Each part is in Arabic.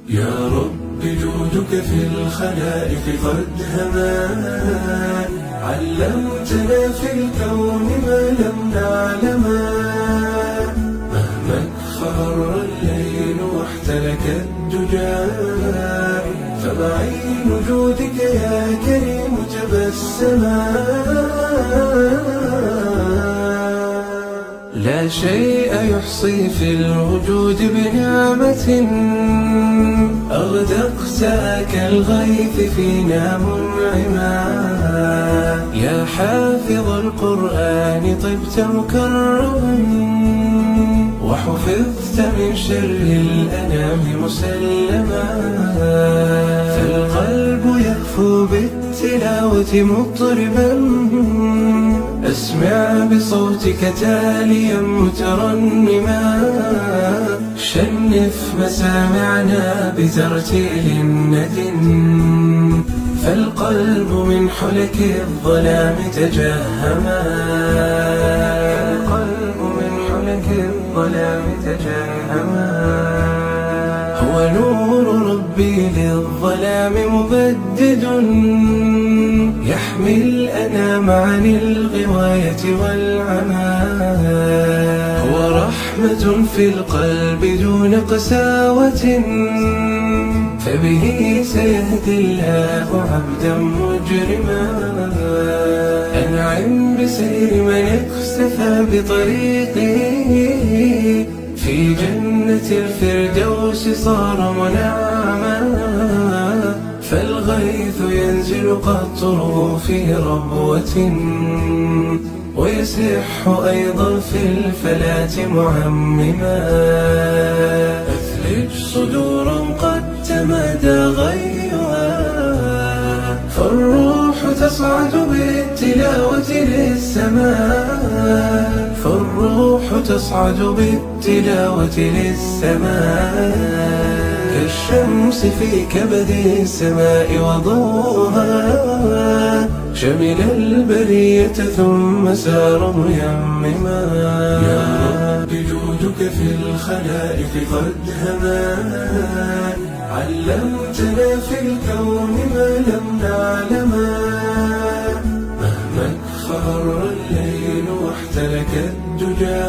يا رب جودك في الخلائق قد هما، علمتنا في الكون ما لم نعلما. مهما اخفر الليل واحتلك الدجى، فبعين جودك يا كريم تبسما. لا شيء يحصي في الوجود بنعمة، أغدقت كالغيث فينا منعما. يا حافظ القرآن طبت مكرما، وحفظت من شر الأنام مسلما. فالقلب يهفو بالتلاوة مضطربا، أسمع بصوتك تاليا مترنما. شنف مسامعنا بترتيل ند، فالقلب من حلك الظلام تجهما. القلب من حلك الظلام تجهما. هو نور ربي للظلام مبدد، يحمي الأنام عن الغواية والعمى. هو رحمة في القلب دون قساوة، فبه سيهدي الله عبدا مجرما. أنعم بسير من اقتفى بطريقه، في جنة الفردوس صار منعما. فالغيث ينزل قطره في ربوة، ويسح أيضا في الفلاة معمما. أثلج صدورا قد تمادى غيها، فالروح تصعد بالتلاوة للسماء. فالروح تصعد بالتلاوة للسماء. كالشمس في كبد السماء وضوءها، شمل البرية ثم سار ميمما. يا رب جودك في الخلائق قد هما، علمتنا في الكون ما لم نعلما. مهما اخفر الليل واحتلك الدجى،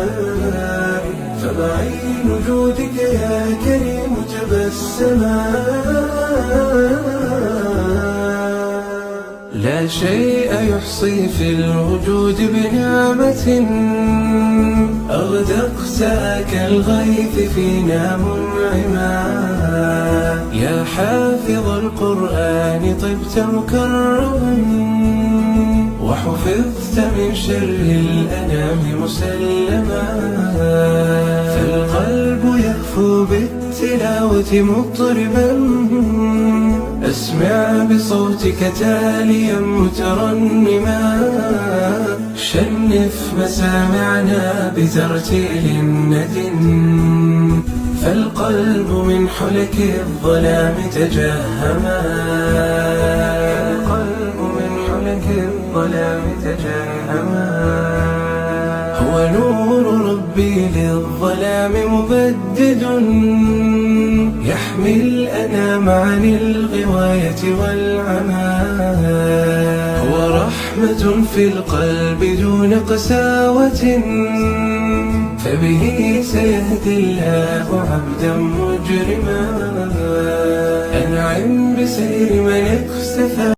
فبعين جودك يا كريم تبسما. لا شيء يحصي في الوجود بنعمة، أغدقت كالغيث فينا منعما. يا حافظ القرآن طبت مكرما، وحفظت من شر الأنام مسلما. فالقلب يهفو بالتلاوة مضطربا، أسمع بصوتك تاليا مترنما. شنف مسامعنا بترتيل ند، فالقلب من حلك الظلام تجهما. القلب من حلك الظلام تجهما. هو نور ربي للظلام مبدد، يحمي الأنام عن الغواية والعمى. هو رحمة في القلب دون قساوة، فبه سيهدي الله عبدا مجرما. أنعم بسير من اقتفى